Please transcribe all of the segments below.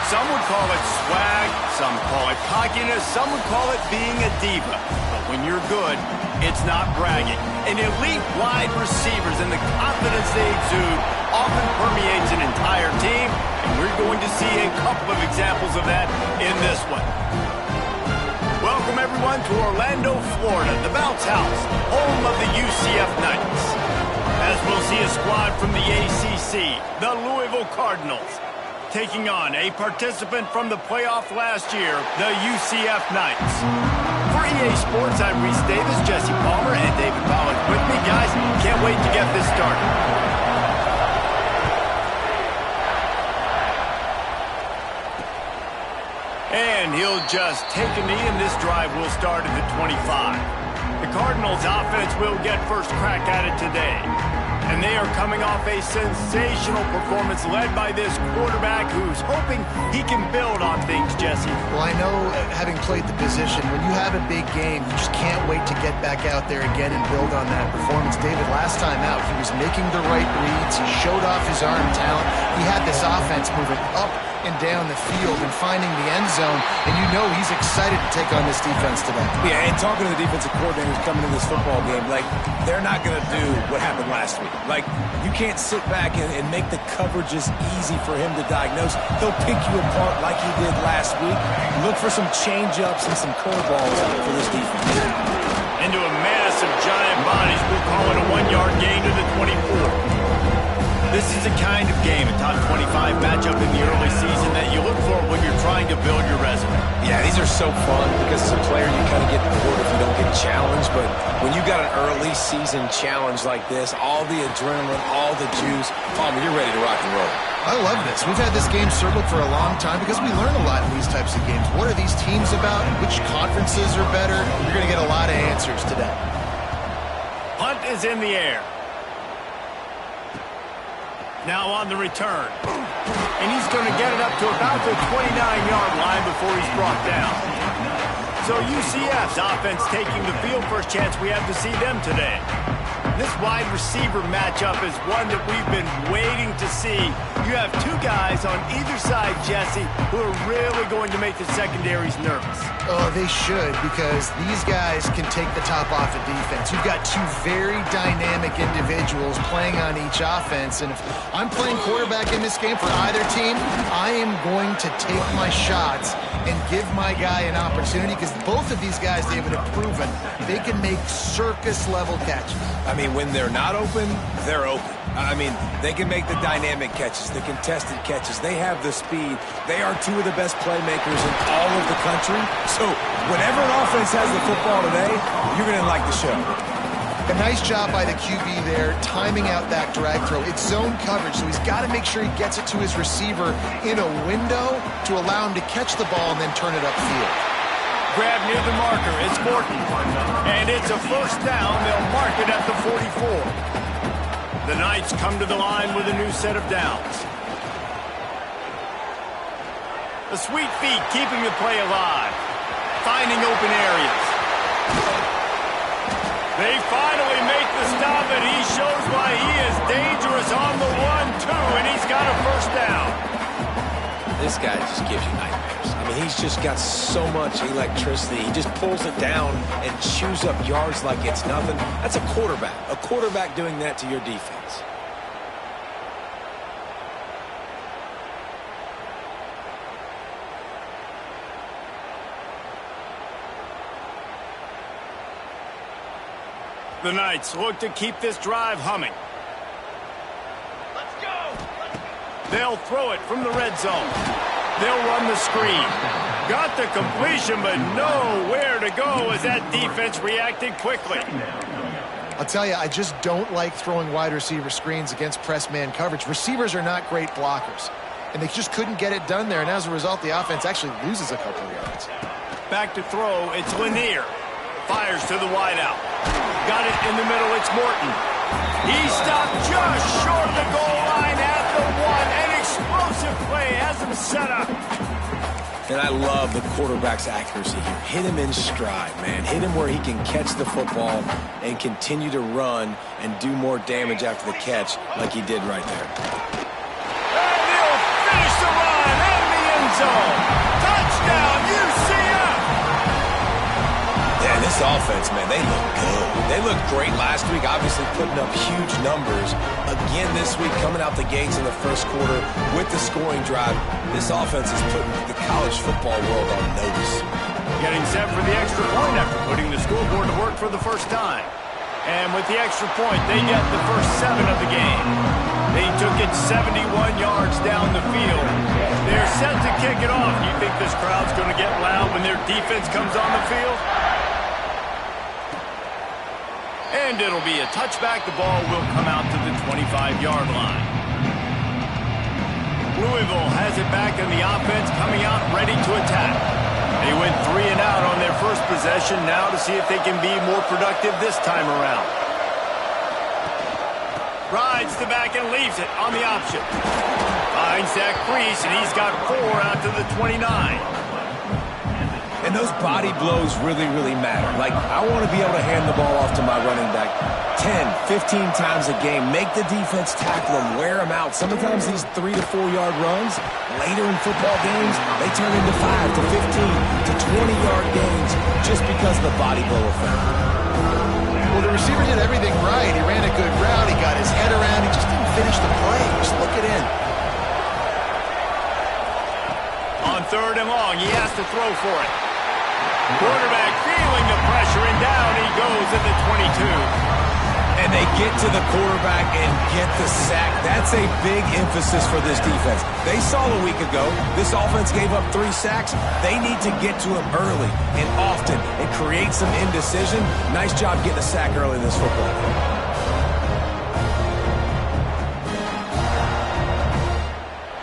Some would call it swag, some call it cockiness, some would call it being a diva. But when you're good, it's not bragging. And elite wide receivers and the confidence they exude often permeates an entire team, and we're going to see a couple of examples of that in this one. Welcome, everyone, to Orlando, Florida, the bounce house, home of the UCF Knights. As we'll see a squad from the ACC, the Louisville Cardinals, taking on a participant from the playoff last year, the UCF Knights. For EA Sports, I'm Reese Davis, Jesse Palmer, and David Pollack with me. Guys, can't wait to get this started. And he'll just take a knee, and this drive will start at the 25. The Cardinals offense will get first crack at it today. And they are coming off a sensational performance led by this quarterback who's hoping he can build on things, Jesse. Well, I know, having played the position, when you have a big game, you just can't wait to get back out there again and build on that performance. David, last time out, he was making the right reads. He showed off his arm talent. He had this offense moving up and down the field and finding the end zone, and you know he's excited to take on this defense today. Yeah, and talking to the defensive coordinators coming into this football game, like, they're not going to do what happened last week. Like, you can't sit back and make the coverages easy for him to diagnose. He'll pick you apart like he did last week. Look for some change-ups and some curveballs for this defense. Into a mass of giant bodies, we'll call it a 1-yard gain to the 24. This is the kind of game, a top 25 matchup in the early season that you look for when you're trying to build your resume. Yeah, these are so fun because as a player you kind of get bored if you don't get challenged, but when you got an early season challenge like this, all the adrenaline, all the juice, Palmer, you're ready to rock and roll. I love this. We've had this game circled for a long time because we learn a lot in these types of games. What are these teams about? Which conferences are better? You're going to get a lot of answers today. Punt is in the air. Now on the return. And he's going to get it up to about the 29-yard line before he's brought down. So UCF's offense taking the field. First chance we have to see them today. This wide receiver matchup is one that we've been waiting to see. You have two guys on either side, Jesse, who are really going to make the secondaries nervous. Oh, they should, because these guys can take the top off of defense. You've got two very dynamic individuals playing on each offense, and if I'm playing quarterback in this game for either team, I am going to take my shots and give my guy an opportunity, because both of these guys, David, have proven they can make circus-level catches. I mean, when they're not open, they're open. I mean, they can make the dynamic catches, the contested catches. They have the speed. They are two of the best playmakers in all of the country. So whenever an offense has the football today, you're going to like the show. A nice job by the QB there, timing out that drag throw. It's zone coverage, so he's got to make sure he gets it to his receiver in a window to allow him to catch the ball and then turn it upfield. Grab near the marker. It's Morton. And it's a first down. They'll mark it at the 44. The Knights come to the line with a new set of downs. The sweet feet keeping the play alive. Finding open areas. They finally make the stop, and he shows why he is dangerous on the 1-2, and he's got a first down. This guy just gives you nightmares. I mean, he's just got so much electricity. He just pulls it down and chews up yards like it's nothing. That's a quarterback. A quarterback doing that to your defense. The Knights look to keep this drive humming. Let's go! They'll throw it from the red zone. They'll run the screen. Got the completion, but nowhere to go as that defense reacted quickly. I'll tell you, I just don't like throwing wide receiver screens against press man coverage. Receivers are not great blockers, and they just couldn't get it done there, and as a result, the offense actually loses a couple of yards. Back to throw, it's Lanier. Fires to the wideout. Got it in the middle, it's Morton. He stopped just short of the goal line at the 1. An explosive play has him set up. And I love the quarterback's accuracy here. Hit him in stride, man. Hit him where he can catch the football and continue to run and do more damage after the catch like he did right there. And he'll finish the run in the end zone. Touchdown, UCF! Yeah, this offense, man, they look good. They looked great last week, obviously putting up huge numbers. Again this week, coming out the gates in the first quarter with the scoring drive. This offense is putting the college football world on notice. Getting set for the extra point after putting the scoreboard to work for the first time. And with the extra point, they get the first 7 of the game. They took it 71 yards down the field. They're set to kick it off. You think this crowd's going to get loud when their defense comes on the field? And it'll be a touchback. The ball will come out to the 25-yard line. Louisville has it back in the offense, coming out ready to attack. They went 3 and out on their first possession, now to see if they can be more productive this time around. Rides the back and leaves it on the option. Finds that crease, and he's got 4 out to the 29. And those body blows really, really matter. Like, I want to be able to hand the ball off to my running back 10, 15 times a game. Make the defense tackle them, wear them out. Sometimes these 3 to 4 yard runs, later in football games, they turn into 5 to 15 to 20-yard gains just because of the body blow effect. Well, the receiver did everything right. He ran a good route. He got his head around. He just didn't finish the play. Just look it in. On 3rd and long, he has to throw for it. Quarterback feeling the pressure, and down he goes at the 22. And they get to the quarterback and get the sack. That's a big emphasis for this defense. They saw a week ago, this offense gave up 3 sacks. They need to get to him early and often and create some indecision. Nice job getting a sack early in this football game.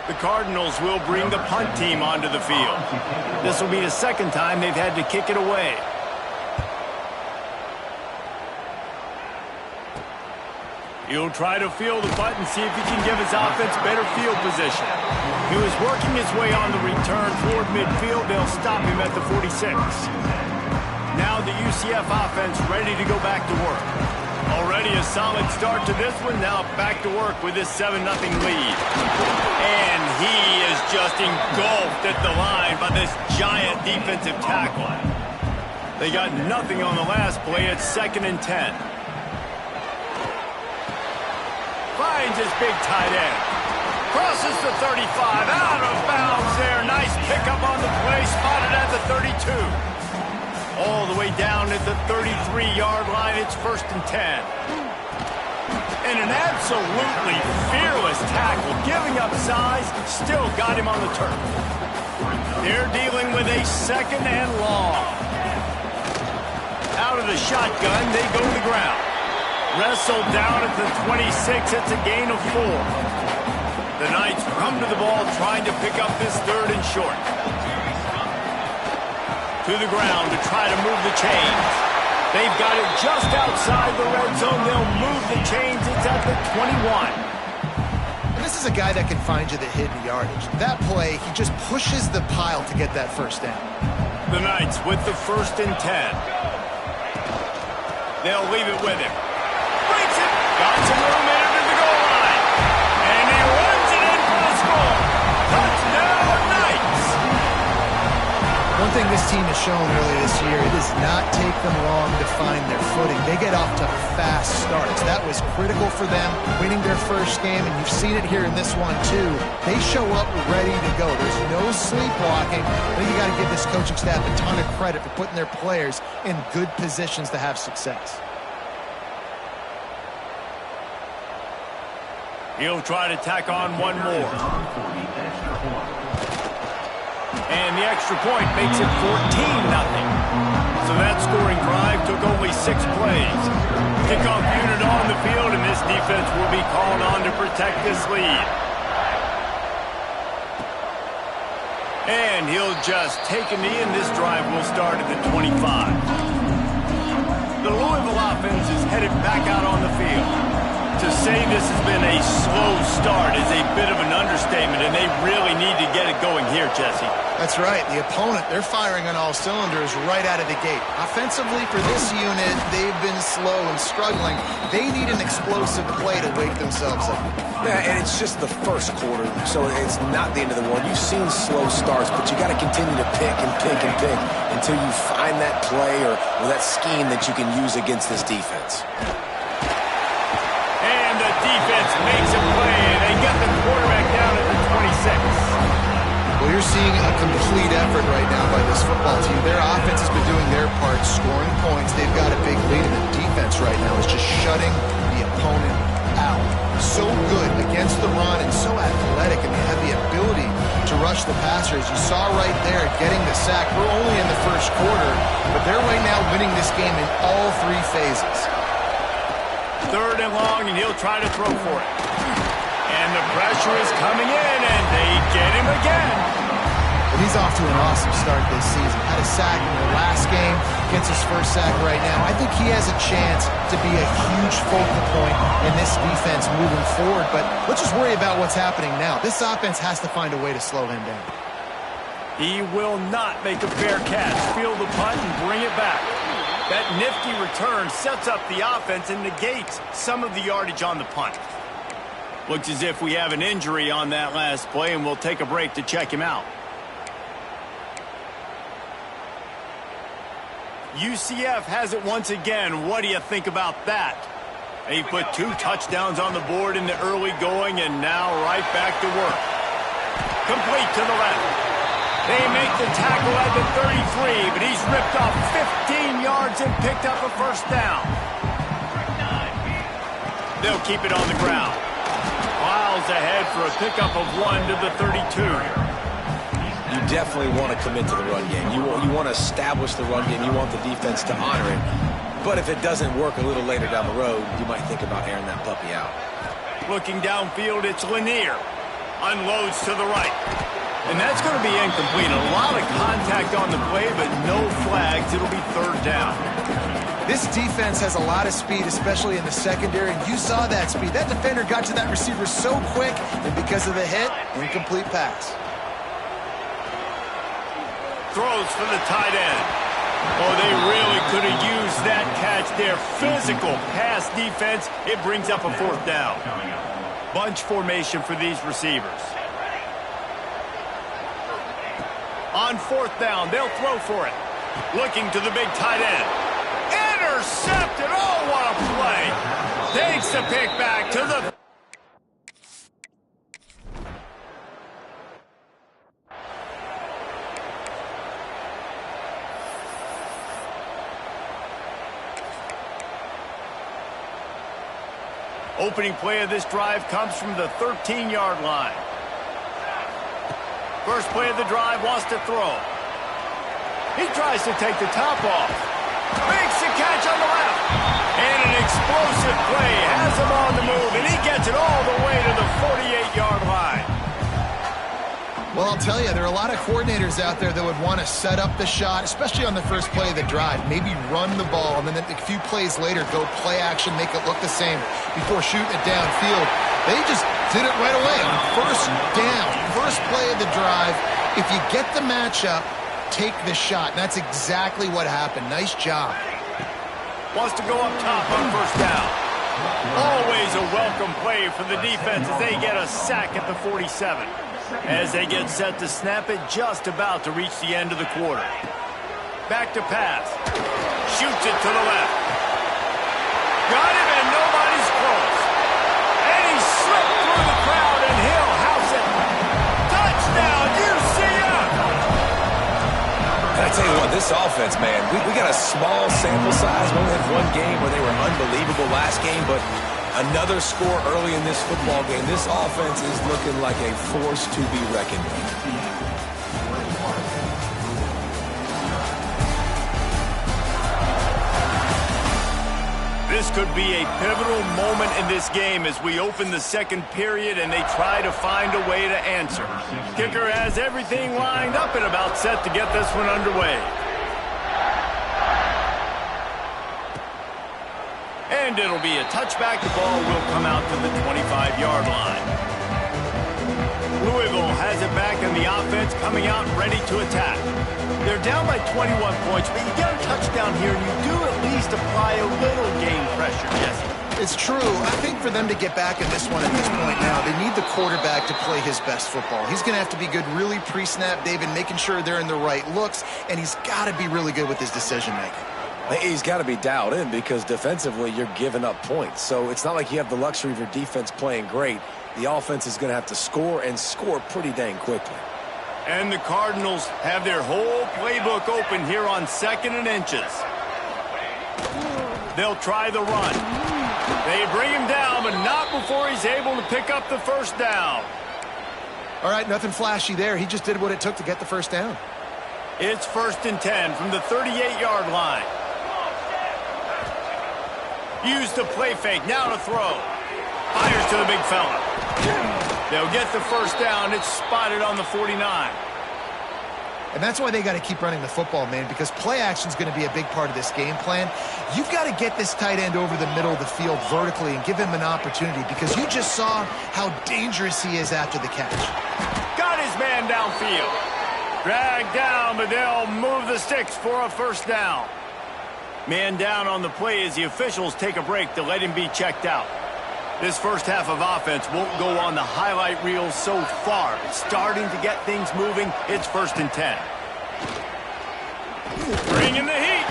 The Cardinals will bring the punt team onto the field. This will be the 2nd time they've had to kick it away. He'll try to field the punt and see if he can give his offense better field position. He was working his way on the return toward midfield. They'll stop him at the 46. Now the UCF offense ready to go back to work. Already a solid start to this one. Now back to work with this 7-0 lead. And he is just engulfed at the line by this giant defensive tackle. They got nothing on the last play. It's 2nd and 10. Finds his big tight end. Crosses the 35. Out of bounds there. Nice pickup on the play. Spotted at the 32. All the way down at the 33-yard line. It's 1st and 10. And an absolutely fearless tackle. Giving up size. Still got him on the turf. They're dealing with a 2nd and long. Out of the shotgun, they go to the ground. Wrestled down at the 26. It's a gain of 4. The Knights come to the ball trying to pick up this 3rd and short. To the ground to try to move the chains. They've got it just outside the red zone. They'll move the chains. It's at the 21. And this is a guy that can find you the hidden yardage. That play, he just pushes the pile to get that 1st down. The Knights with the 1st and 10. They'll leave it with him. Breaks it. Got some room in to the goal line. And he runs it in for the score. Touchdown, Knights. One thing this team has shown earlier this year, it does not take them long to find their footing. They get off to fast starts. That was critical for them, winning their first game, and you've seen it here in this one too. They show up ready to go. There's no sleepwalking. I think you got to give this coaching staff a ton of credit for putting their players in good positions to have success. He'll try to tack on one more. And the extra point makes it 14-0. So that scoring drive took only 6 plays. Kickoff unit on the field, and this defense will be called on to protect this lead. And he'll just take a knee, and this drive will start at the 25. The Louisville offense is headed back out on the field. To say this has been a slow start is a bit of an understatement, and they really need to get it going here, Jesse. That's right. The opponent, they're firing on all cylinders right out of the gate. Offensively, for this unit, they've been slow and struggling. They need an explosive play to wake themselves up. Yeah, and it's just the first quarter, so it's not the end of the world. You've seen slow starts, but you got to continue to pick and pick and pick until you find that play or that scheme that you can use against this defense. And the defense makes a play, and they get the quarterback down at the 26. Well, you're seeing a complete effort right now by this football team. Their offense has been doing their part, scoring points. They've got a big lead, and the defense right now is just shutting the opponent out. So good against the run and so athletic, and they have the ability to rush the passers. You saw right there getting the sack. We're only in the first quarter, but they're right now winning this game in all three phases. 3rd and long, and he'll try to throw for it. And the pressure is coming in, and they get him again. And he's off to an awesome start this season. Had a sack in the last game, gets his first sack right now. I think he has a chance to be a huge focal point in this defense moving forward, but let's just worry about what's happening now. This offense has to find a way to slow him down. He will not make a fair catch. Field the punt and bring it back. That nifty return sets up the offense and negates some of the yardage on the punt. Looks as if we have an injury on that last play, and we'll take a break to check him out. UCF has it once again. What do you think about that? They put 2 touchdowns on the board in the early going, and now right back to work. Complete to the left. They make the tackle at the 33, but he's ripped off 15 yards and picked up a first down. They'll keep it on the ground. Miles ahead for a pickup of 1 to the 32. You definitely want to commit to the run game. You want to establish the run game. You want the defense to honor it. But if it doesn't work a little later down the road, you might think about airing that puppy out. Looking downfield, it's Lanier. Unloads to the right. And that's going to be incomplete. A lot of contact on the play, but no flags. It'll be 3rd down. This defense has a lot of speed, especially in the secondary, and you saw that speed. That defender got to that receiver so quick, and because of the hit, incomplete pass. Throws for the tight end. Oh, they really could have used that catch there. Physical pass defense. It brings up a 4th down. Bunch formation for these receivers. On 4th down, they'll throw for it. Looking to the big tight end. Intercepted! Oh, what a play! Takes the pick back to the... Opening play of this drive comes from the 13-yard line. First play of the drive, wants to throw. He tries to take the top off. Makes the catch on the left. And an explosive play has him on the move, and he gets it all the way to the 48-yard line. Well, I'll tell you, there are a lot of coordinators out there that would want to set up the shot, especially on the first play of the drive. Maybe run the ball, and then a few plays later, go play action, make it look the same before shooting it downfield. They just did it right away on 1st down, first play of the drive. If you get the matchup, take the shot. And that's exactly what happened. Nice job. Wants to go up top on 1st down. Always a welcome play for the defense as they get a sack at the 47. As they get set to snap it, just about to reach the end of the quarter. Back to pass. Shoots it to the left. Got him, and nobody's close. And he slipped through the crowd, and he'll house it. Touchdown, UCF! And I tell you what, this offense, man, we got a small sample size. We only had 1 game where they were unbelievable last game, but another score early in this football game. This offense is looking like a force to be reckoned with. This could be a pivotal moment in this game as we open the 2nd period and they try to find a way to answer. Kicker has everything lined up and about set to get this one underway. And it'll be a touchback. The ball will come out to the 25-yard line. Louisville has it back in the offense, coming out ready to attack. They're down by 21 points, but you get a touchdown here, and you do at least apply a little game pressure, Jesse. It's true. I think for them to get back in this one at this point now, they need the quarterback to play his best football. He's going to have to be good really pre-snap, David, making sure they're in the right looks, and he's got to be really good with his decision-making. He's got to be dialed in because defensively you're giving up points. So it's not like you have the luxury of your defense playing great. The offense is going to have to score and score pretty dang quickly. And the Cardinals have their whole playbook open here on 2nd and inches. They'll try the run. They bring him down, but not before he's able to pick up the first down. All right, nothing flashy there. He just did what it took to get the first down. It's 1st and 10 from the 38-yard line. Use the play fake, now to throw. Fires to the big fella. They'll get the first down. It's spotted on the 49. And that's why they got to keep running the football, man, because play action is going to be a big part of this game plan. You've got to get this tight end over the middle of the field vertically and give him an opportunity because you just saw how dangerous he is after the catch. Got his man downfield. Dragged down, but they'll move the sticks for a first down. Man down on the play as the officials take a break to let him be checked out. This first half of offense won't go on the highlight reel so far. It's starting to get things moving. It's 1st and 10. Bringing the heat.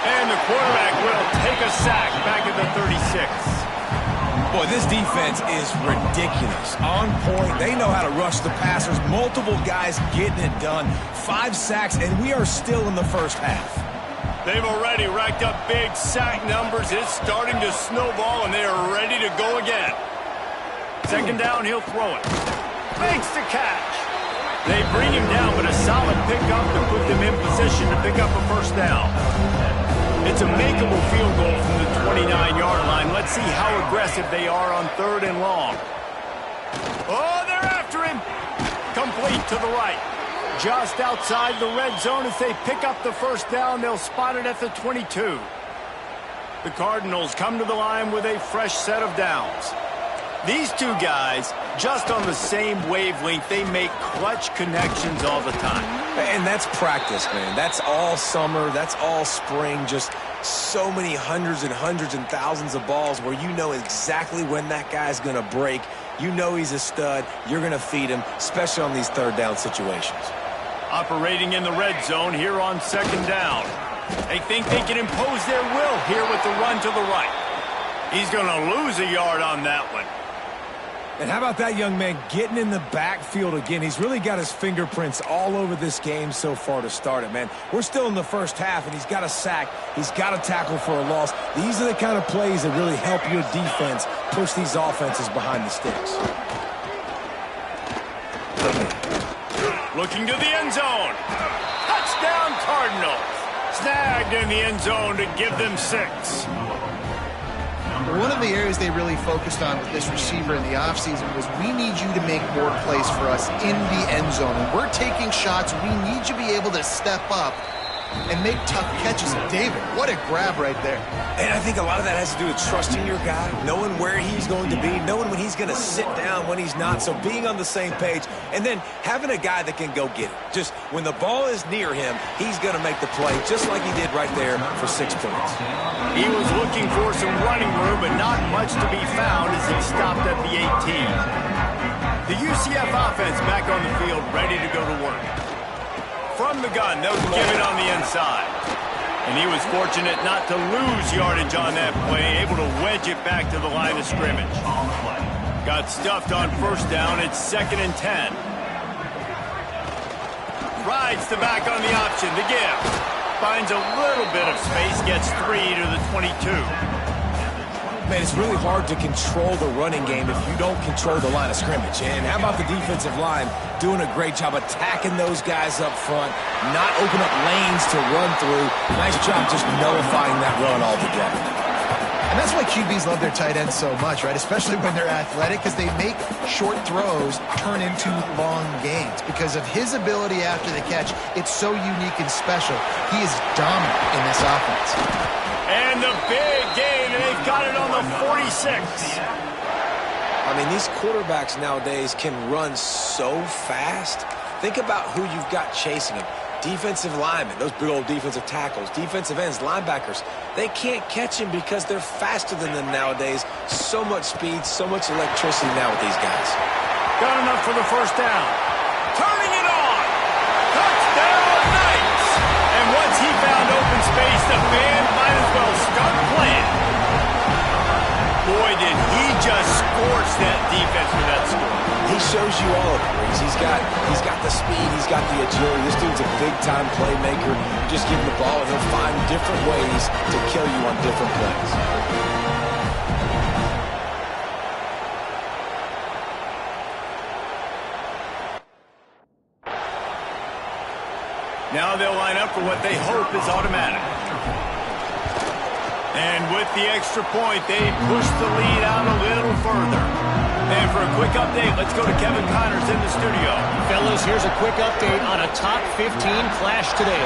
And the quarterback will take a sack back at the 36. Boy, this defense is ridiculous. On point. They know how to rush the passers. Multiple guys getting it done. 5 sacks, and we are still in the first half. They've already racked up big sack numbers. It's starting to snowball, and they are ready to go again. 2nd down, he'll throw it. Makes the catch. They bring him down, but a solid pickup to put them in position to pick up a first down. It's a makeable field goal from the 29-yard line. Let's see how aggressive they are on 3rd and long. Oh, they're after him. Complete to the right. Just outside the red zone as they pick up the first down. They'll spot it at the 22. The Cardinals come to the line with a fresh set of downs. These two guys, just on the same wavelength, they make clutch connections all the time. And that's practice, man. That's all summer. That's all spring. Just so many hundreds and thousands of balls where you know exactly when that guy's going to break. You know he's a stud. You're going to feed him, especially on these 3rd down situations. Operating in the red zone here on 2nd down. They think they can impose their will here with the run to the right. He's going to lose a yard on that one. And how about that young man getting in the backfield again? He's really got his fingerprints all over this game so far to start it, man. We're still in the first half, and he's got a sack. He's got a tackle for a loss. These are the kind of plays that really help your defense push these offenses behind the sticks. Looking to the end zone. Touchdown, Cardinals. Snagged in the end zone to give them 6. One of the areas they really focused on with this receiver in the offseason was we need you to make more plays for us in the end zone. When we're taking shots, we need you to be able to step up and make tough catches. David, what a grab right there. And I think a lot of that has to do with trusting your guy, knowing where he's going to be, knowing when he's going to sit down, when he's not. So being on the same page, and then having a guy that can go get it. Just when the ball is near him, he's going to make the play, just like he did right there for 6 points. He was looking for some running room, but not much to be found as he stopped at the 18. The UCF offense back on the field, ready to go to work. From the gun, they'll give it on the inside. And he was fortunate not to lose yardage on that play, able to wedge it back to the line of scrimmage. Got stuffed on first down. It's 2nd and 10. Rides the back on the option. The give. Finds a little bit of space. Gets 3 to the 22. Man, it's really hard to control the running game if you don't control the line of scrimmage. And how about the defensive line doing a great job attacking those guys up front, not open up lanes to run through. Nice job just nullifying that run altogether. And that's why QBs love their tight ends so much, right? Especially when they're athletic, because they make short throws turn into long gains. Because of his ability after the catch, it's so unique and special. He is dominant in this offense. And the big game and they've got it on the 46. I mean, these quarterbacks nowadays can run so fast. Think about who you've got chasing them. Defensive linemen, those big old defensive tackles, defensive ends, linebackers. They can't catch him because they're faster than them nowadays. So much speed, so much electricity now with these guys. Got enough for the first down. Turning it on. Touchdown, Knights. And once he found open space, the fans might as well start playing. Boy, did he just scorch that defense for that score. He shows you all of it, Reese. He's got the speed, he's got the agility. This dude's a big-time playmaker. You just give him the ball, and he'll find different ways to kill you on different plays. Now they'll line up for what they hope is automatic. And with the extra point, they push the lead out a little further. And for a quick update, let's go to Kevin Connors in the studio. Fellas, here's a quick update on a top 15 clash today.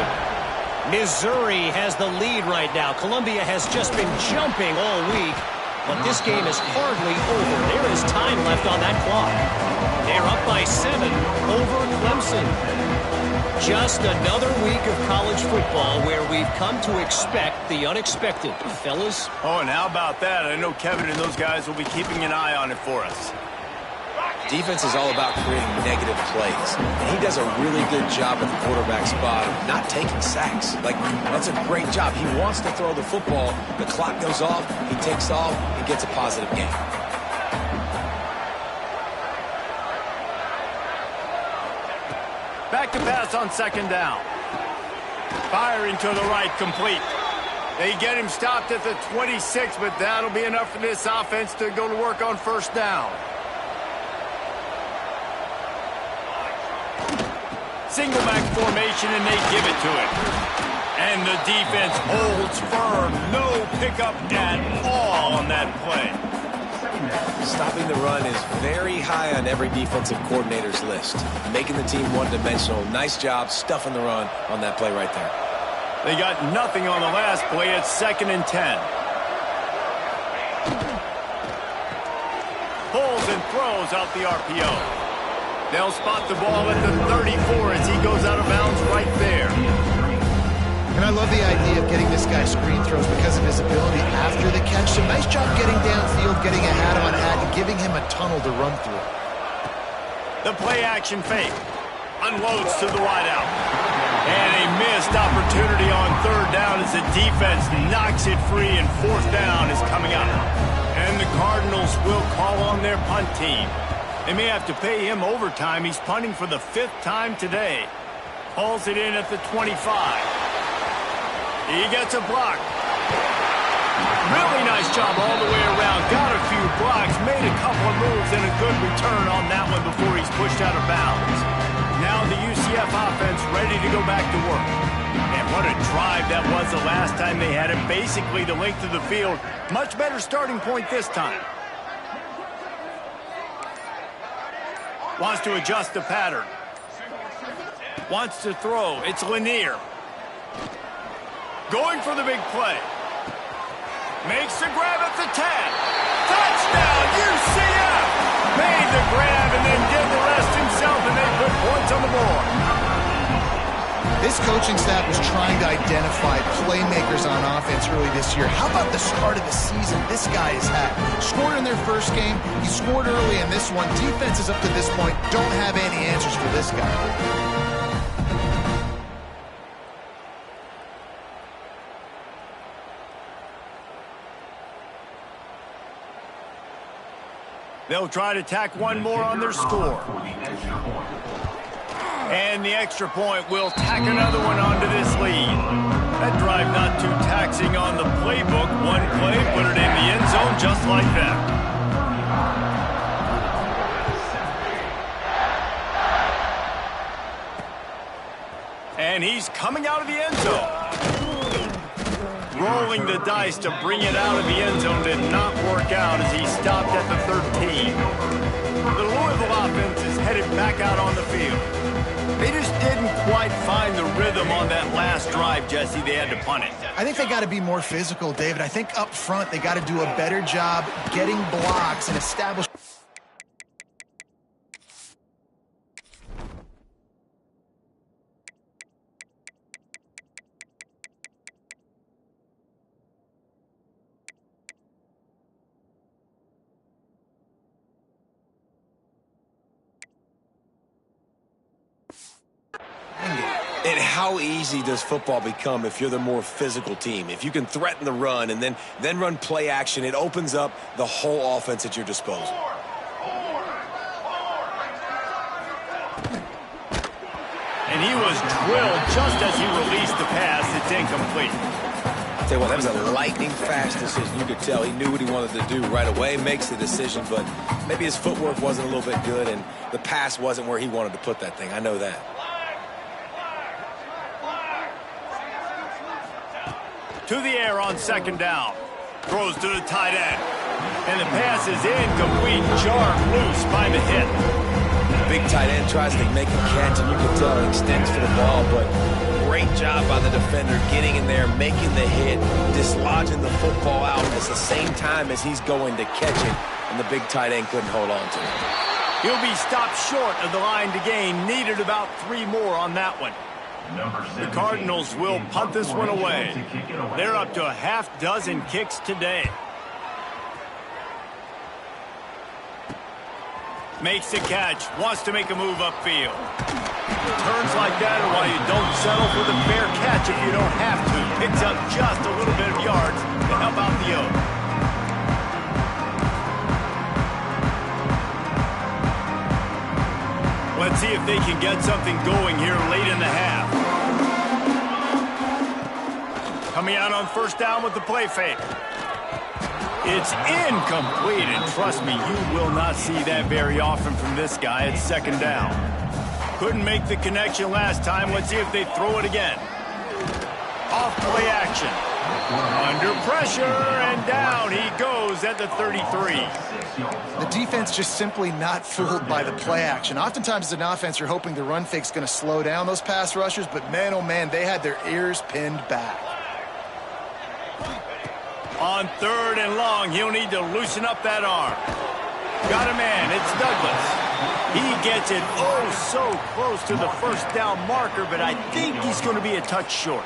Missouri has the lead right now. Columbia has just been jumping all week, but this game is hardly over. There is time left on that clock. They're up by 7 over Clemson. Just another week of college football where we've come to expect the unexpected. Fellas? Oh, and how about that? I know Kevin and those guys will be keeping an eye on it for us. Defense is all about creating negative plays, and he does a really good job at the quarterback spot of not taking sacks. Like, that's a great job. He wants to throw the football. The clock goes off. He takes off and gets a positive gain. Back to pass on second down. Firing to the right, complete. They get him stopped at the 26, but that'll be enough for this offense to go to work on first down. Single back formation, and they give it to him. And the defense holds firm. No pickup at all on that play. Stopping the run is very high on every defensive coordinator's list. Making the team one-dimensional. Nice job stuffing the run on that play right there. They got nothing on the last play. It's 2nd and 10. Pulls and throws out the RPO. They'll spot the ball at the 34 as he goes out of bounds right there. And I love the idea of getting this guy screen throws because of his ability after the catch. So nice job getting downfield, getting a hat-on-hat, and giving him a tunnel to run through. The play-action fake. Unloads to the wideout. And a missed opportunity on third down as the defense knocks it free, and fourth down is coming up. And the Cardinals will call on their punt team. They may have to pay him overtime. He's punting for the 5th time today. Hauls it in at the 25. He gets a block. Really nice job all the way around. Got a few blocks, made a couple of moves, and a good return on that one before he's pushed out of bounds. Now the UCF offense ready to go back to work. And what a drive that was the last time they had it. Basically the length of the field. Much better starting point this time. Wants to adjust the pattern. Wants to throw. It's Lanier. Going for the big play. Makes the grab at the 10. Touchdown, UCF! Made the grab and then did the rest himself, and they put points on the board. This coaching staff was trying to identify playmakers on offense early this year. How about the start of the season this guy has had? Scored in their first game. He scored early in this one. Defenses up to this point don't have any answers for this guy. They'll try to tack one more on their score. And the extra point will tack another one onto this lead. That drive not too taxing on the playbook. One play, put it in the end zone just like that. And he's coming out of the end zone. Rolling the dice to bring it out of the end zone did not work out as he stopped at the 13. The Louisville offense is headed back out on the field. They just didn't quite find the rhythm on that last drive, Jesse. They had to punt it. I think they got to be more physical, David. I think up front they got to do a better job getting blocks and establish. And how easy does football become if you're the more physical team? If you can threaten the run and then run play action, it opens up the whole offense at your disposal. And he was drilled just as he released the pass. It's incomplete. I'll tell you what, that was a lightning-fast decision. You could tell he knew what he wanted to do right away, makes the decision, but maybe his footwork wasn't a little bit good, and the pass wasn't where he wanted to put that thing. I know that. To the air on second down. Throws to the tight end. And the pass is incomplete. Jarred loose by the hit. Big tight end tries to make a catch, and you can tell he extends for the ball, but great job by the defender getting in there, making the hit, dislodging the football out at the same time as he's going to catch it, and the big tight end couldn't hold on to it. He'll be stopped short of the line to gain. Needed about 3 more on that one. The Cardinals will punt this one away. They're up to a half-dozen kicks today. Makes the catch, wants to make a move upfield. Turns like that are why you don't settle for the fair catch if you don't have to. Picks up just a little bit of yards to help out the O. Let's see if they can get something going here late in the half. Coming out on first down with the play fake. It's incomplete, and trust me, you will not see that very often from this guy. It's second down. Couldn't make the connection last time. Let's see if they throw it again. Off play action. Under pressure, and down he goes at the 33. The defense just simply not fooled by the play action. Oftentimes as an offense, you're hoping the run fake's going to slow down those pass rushers, but man, oh man, they had their ears pinned back. On third and long, he'll need to loosen up that arm. Got a man, it's Douglas. He gets it oh so close to the first down marker, but I think he's going to be a touch short.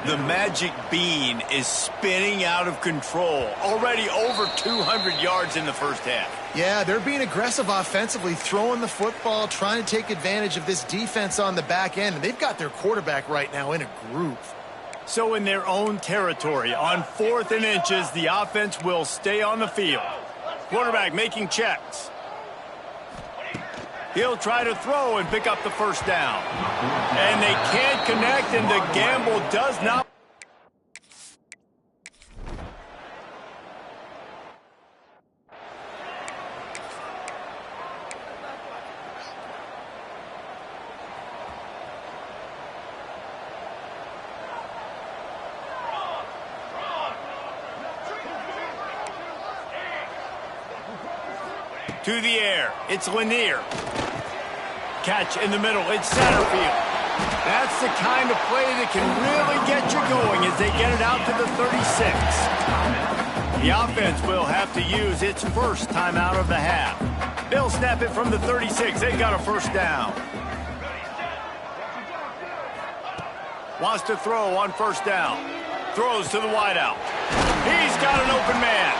The magic bean is spinning out of control. Already over 200 yards in the first half. Yeah, they're being aggressive offensively, throwing the football, trying to take advantage of this defense on the back end. And they've got their quarterback right now in a groove. So in their own territory, on 4th and inches, the offense will stay on the field. Quarterback making checks. He'll try to throw and pick up the first down. And they can't connect, and the gamble does not. To the air, it's Lanier. Catch in the middle, it's Satterfield. That's the kind of play that can really get you going as they get it out to the 36. The offense will have to use its first timeout of the half. They'll snap it from the 36. They got a first down. Wants to throw on first down. Throws to the wideout. He's got an open man.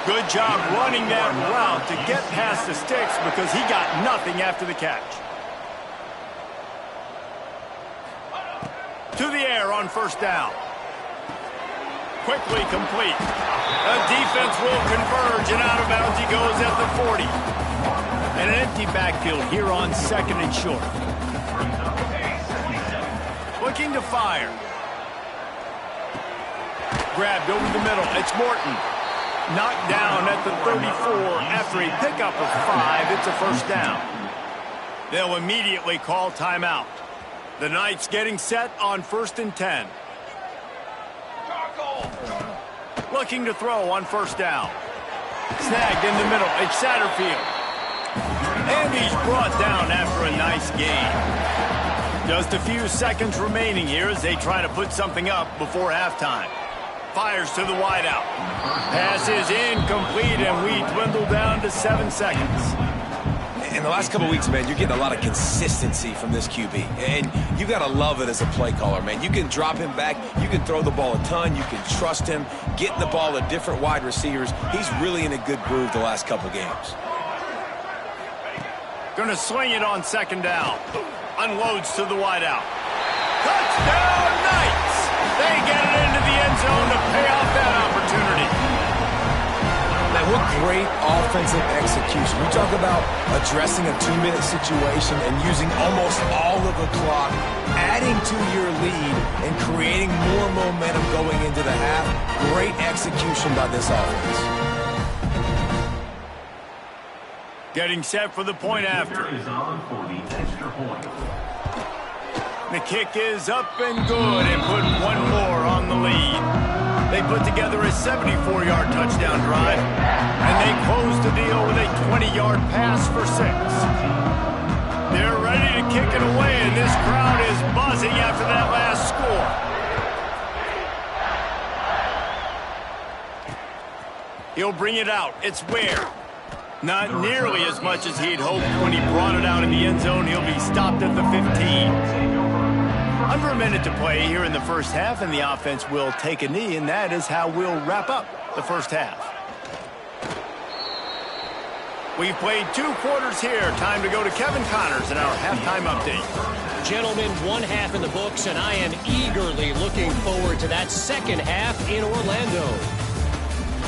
Good job running that route to get past the sticks because he got nothing after the catch. To the air on first down. Quickly complete. The defense will converge, and out of bounds he goes at the 40. And an empty backfield here on second and short. Looking to fire. Grabbed over the middle. It's Morton. Knocked down at the 34 after a pickup of 5. It's a first down. They'll immediately call timeout. The Knights getting set on 1st and 10. Looking to throw on first down. Snagged in the middle. It's Satterfield. And And he's brought down after a nice gain. Just a few seconds remaining here as they try to put something up before halftime. Fires to the wideout. Pass is incomplete, and we dwindle down to 7 seconds. In the last couple of weeks, man, you're getting a lot of consistency from this QB. And you got to love it as a play caller, man. You can drop him back. You can throw the ball a ton. You can trust him, getting the ball to different wide receivers. He's really in a good groove the last couple games. Going to swing it on second down. Unloads to the wideout. Touchdown, Knights! They get it into the end zone to pay off that opportunity. Man, what great offensive execution. We talk about addressing a 2-minute situation and using almost all of the clock, adding to your lead, and creating more momentum going into the half. Great execution by this offense. Getting set for the point after. The kick is up and good and put one more on the lead. They put together a 74-yard touchdown drive, and they close the deal with a 20-yard pass for 6. They're ready to kick it away, and this crowd is buzzing after that last score. He'll bring it out. It's Ware. Not nearly as much as he'd hoped when he brought it out in the end zone. He'll be stopped at the 15. Under a minute to play here in the first half, and the offense will take a knee, and that is how we'll wrap up the first half. We've played 2 quarters here. Time to go to Kevin Connors in our halftime update. Gentlemen, 1 half in the books, and I am eagerly looking forward to that second half in Orlando.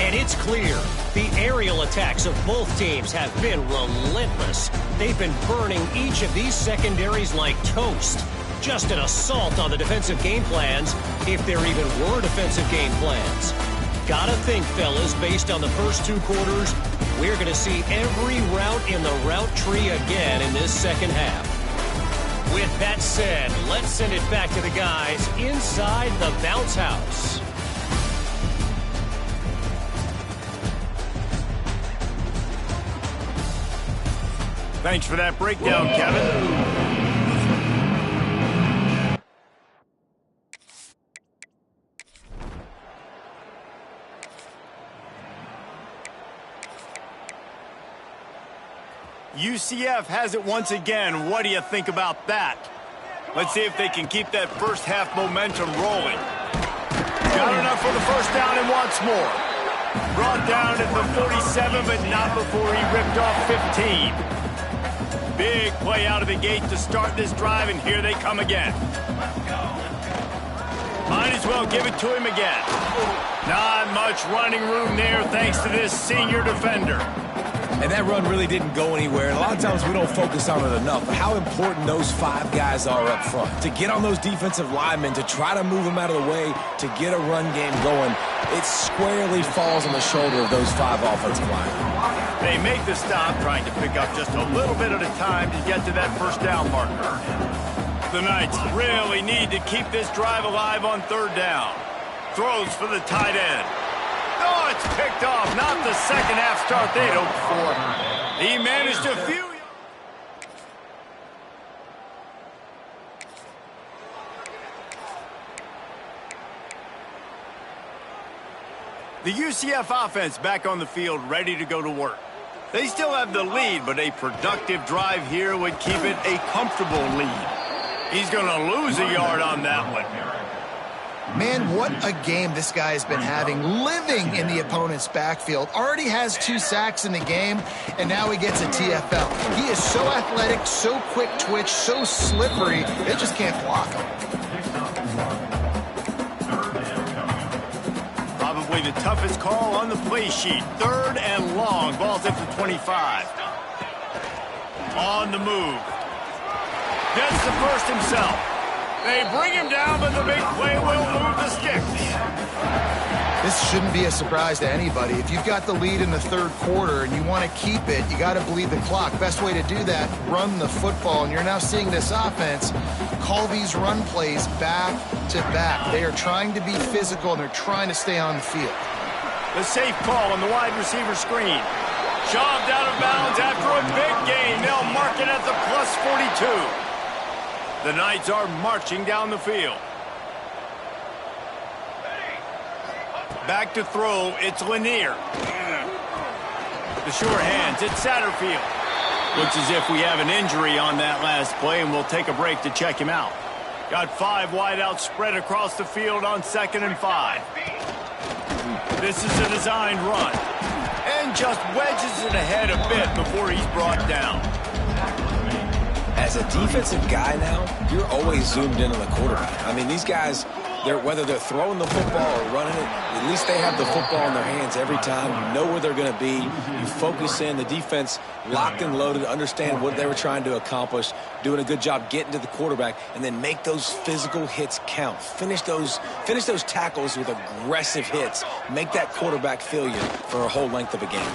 And it's clear, the aerial attacks of both teams have been relentless. They've been burning each of these secondaries like toast. Just an assault on the defensive game plans, if there even were defensive game plans. Gotta think, fellas, based on the first 2 quarters, we're going to see every route in the route tree again in this second half. With that said, let's send it back to the guys inside the bounce house. Thanks for that breakdown, Kevin. UCF has it once again. What do you think about that? Let's see if they can keep that first half momentum rolling. Got enough for the first down and wants more. Brought down at the 47, but not before he ripped off 15. Big play out of the gate to start this drive, and here they come again. Might as well give it to him again. Not much running room there thanks to this senior defender. And that run really didn't go anywhere. And a lot of times we don't focus on it enough. But how important those 5 guys are up front. To get on those defensive linemen, to try to move them out of the way, to get a run game going, it squarely falls on the shoulder of those 5 offensive linemen. They make the stop, trying to pick up just a little bit at a time to get to that first down marker. The Knights really need to keep this drive alive on 3rd down. Throws for the tight end. Oh, it's picked off. Not the second half start they'd hoped for. He managed a few. The UCF offense back on the field, ready to go to work. They still have the lead, but a productive drive here would keep it a comfortable lead. He's going to lose a yard on that one. Man, what a game this guy has been having, living in the opponent's backfield. Already has 2 sacks in the game, and now he gets a TFL. He is so athletic, so quick twitch, so slippery, they just can't block him. Probably the toughest call on the play sheet. 3rd and long. Ball's at the 25. On the move. Gets the first himself. They bring him down, but the big play will move the sticks. This shouldn't be a surprise to anybody. If you've got the lead in the 3rd quarter and you want to keep it, you got to bleed the clock. Best way to do that, run the football. And you're now seeing this offense call these run plays back to back. They are trying to be physical, and they're trying to stay on the field. The safe call on the wide receiver screen. Shoved out of bounds after a big gain. They'll mark it at the plus 42. The Knights are marching down the field. Back to throw, it's Lanier. The sure hands, it's Satterfield. Looks as if we have an injury on that last play, and we'll take a break to check him out. Got 5 wideouts spread across the field on 2nd and 5. This is a designed run. And just wedges it ahead a bit before he's brought down. As a defensive guy now, you're always zoomed in on the quarterback. I mean, these guys, whether they're throwing the football or running it, at least they have the football in their hands every time. You know where they're going to be. You focus in. The defense locked and loaded, understand what they were trying to accomplish, doing a good job getting to the quarterback, and then make those physical hits count. Finish those tackles with aggressive hits. Make that quarterback feel you for a whole length of a game.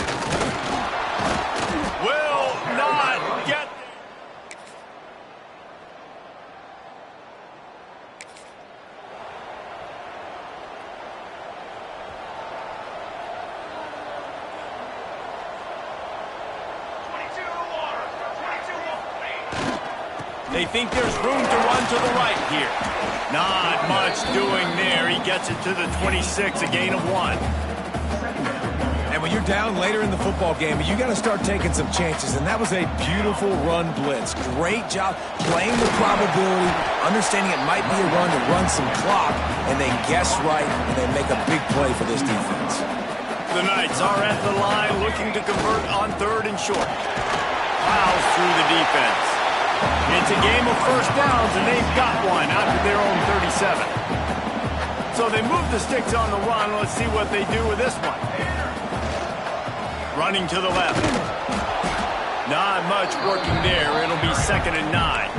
Will not get... They think there's room to run to the right here. Not much doing there. He gets it to the 26, a gain of 1. And when you're down later in the football game, you got to start taking some chances. And that was a beautiful run blitz. Great job playing the probability, understanding it might be a run to run some clock, and they guess right, and they make a big play for this defense. The Knights are at the line looking to convert on 3rd and short. Plows through the defense. It's a game of first downs, and they've got one out of their own 37. So they move the sticks on the run. Let's see what they do with this one. Running to the left. Not much working there. It'll be 2nd and 9.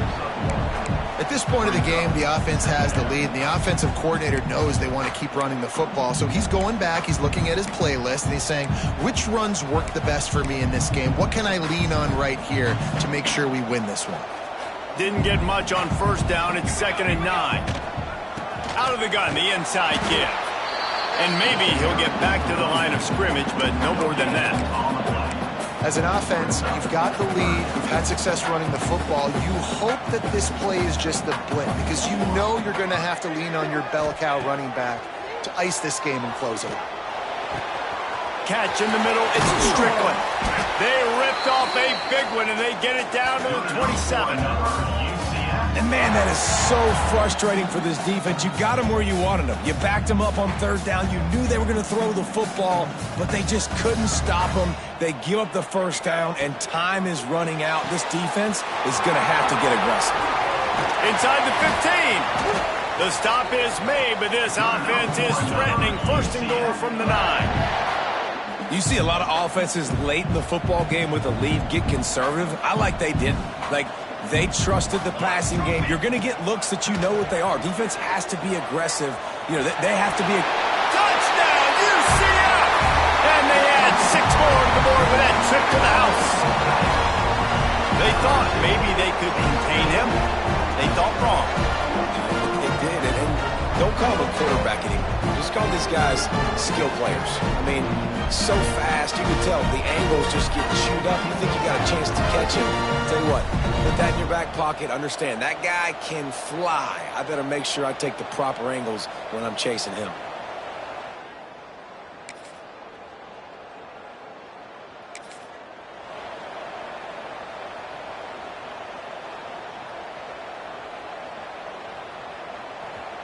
At this point of the game, the offense has the lead, and the offensive coordinator knows they want to keep running the football. So he's going back, he's looking at his playlist, and he's saying, which runs work the best for me in this game? What can I lean on right here to make sure we win this one? Didn't get much on 1st down. It's 2nd and 9. Out of the gun, the inside give. And maybe he'll get back to the line of scrimmage, but no more than that. As an offense, you've got the lead, you've had success running the football. You hope that this play is just the blitz, because you know you're going to have to lean on your bell cow running back to ice this game and close it out. Catch in the middle, it's Strickland. They ripped off a big one, and they get it down to the 27. And, man, that is so frustrating for this defense. You got them where you wanted them. You backed them up on 3rd down. You knew they were going to throw the football, but they just couldn't stop them. They give up the 1st down, and time is running out. This defense is going to have to get aggressive. Inside the 15. The stop is made, but this offense is threatening 1st and goal from the 9. You see a lot of offenses late in the football game with a lead get conservative. I like they didn't. Like, they trusted the passing game. You're going to get looks that you know what they are. Defense has to be aggressive. You know, they have to be... Touchdown, UCF! And they add 6 more to the board with that trip to the house. They thought maybe they could contain him. They thought wrong. It did, and don't call them a quarterback anymore. Just call these guys skill players. I mean, so fast, you can tell the angles just get chewed up. You think you got a chance to catch him. Tell you what, put that in your back pocket. Understand, that guy can fly. I better make sure I take the proper angles when I'm chasing him.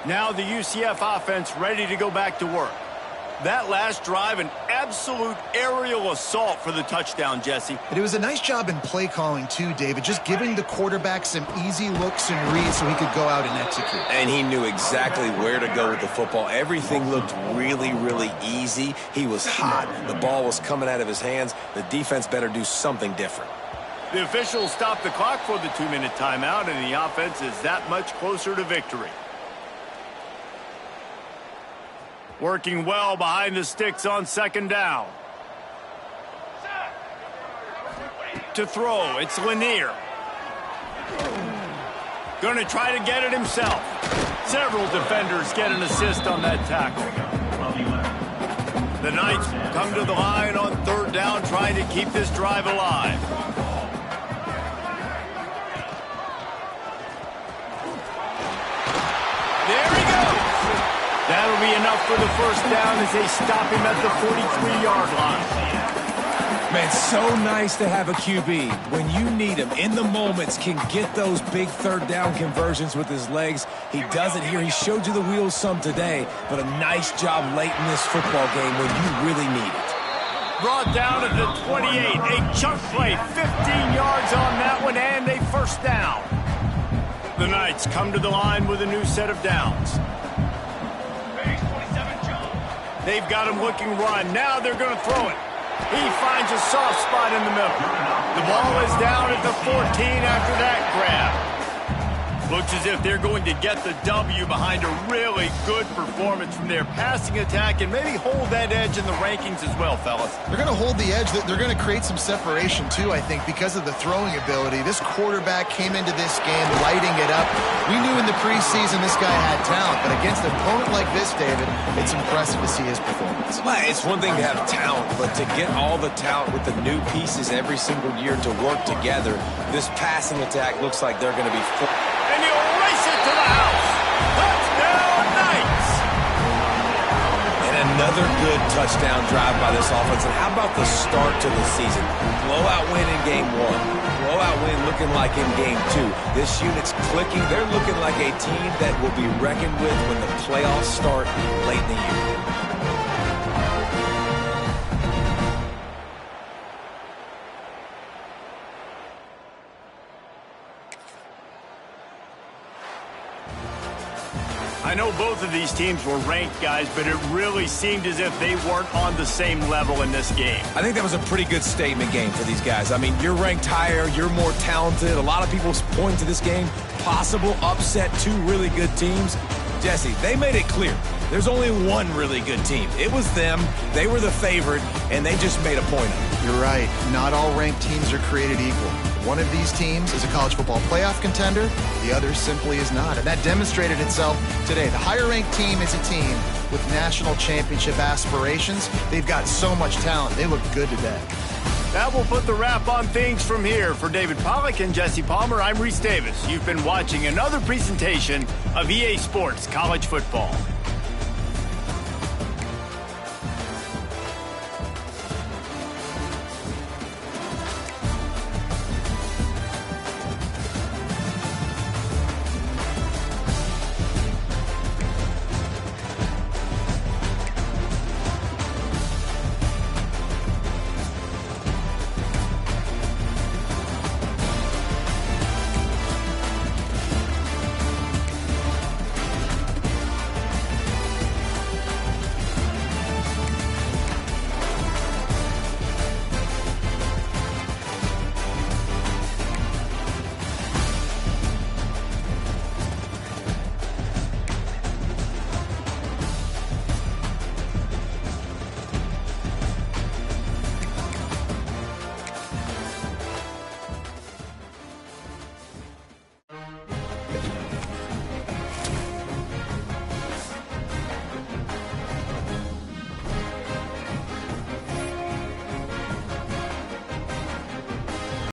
Now the UCF offense ready to go back to work. That last drive, an absolute aerial assault for the touchdown, Jesse. And it was a nice job in play calling too, David, just giving the quarterback some easy looks and reads so he could go out and execute. And he knew exactly where to go with the football. Everything looked really, really easy. He was hot. The ball was coming out of his hands. The defense better do something different. The officials stopped the clock for the 2-minute timeout, and the offense is that much closer to victory. Working well behind the sticks on 2nd down. To throw, it's Lanier. Going to try to get it himself. Several defenders get an assist on that tackle. The Knights come to the line on 3rd third down, trying to keep this drive alive. There he goes. That'll be enough for the first down as they stop him at the 43-yard line. Man, so nice to have a QB. When you need him, in the moments, can get those big third down conversions with his legs. He does it here. He showed you the wheels some today, but a nice job late in this football game when you really need it. Brought down at the 28. A chunk play, 15 yards on that one, and a first down. The Knights come to the line with a new set of downs. They've got him looking run. Now they're going to throw it. He finds a soft spot in the middle. The ball is down at the 14 after that grab. Looks as if they're going to get the W behind a really good performance from their passing attack and maybe hold that edge in the rankings as well, fellas. They're going to hold the edge. They're going to create some separation, too, I think, because of the throwing ability. This quarterback came into this game lighting it up. We knew in the preseason this guy had talent, but against an opponent like this, David, it's impressive to see his performance. Well, it's one thing to have talent, but to get all the talent with the new pieces every single year to work together, this passing attack looks like they're going to be full. And he'll race it to the house. Touchdown, Knights! And another good touchdown drive by this offense. And how about the start to the season? Blowout win in game 1. Blowout win looking like in game 2. This unit's clicking. They're looking like a team that will be reckoned with when the playoffs start late in the year. I know both of these teams were ranked, guys, but it really seemed as if they weren't on the same level in this game. I think that was a pretty good statement game for these guys. I mean, you're ranked higher, you're more talented. A lot of people point to this game, possible upset, 2 really good teams. Jesse, they made it clear. There's only one really good team. It was them. They were the favorite, and they just made a point of it. You're right. Not all ranked teams are created equal. One of these teams is a college football playoff contender. The other simply is not. And that demonstrated itself today. The higher-ranked team is a team with national championship aspirations. They've got so much talent. They look good today. That will put the wrap on things from here. For David Pollack and Jesse Palmer, I'm Reese Davis. You've been watching another presentation of EA Sports College Football.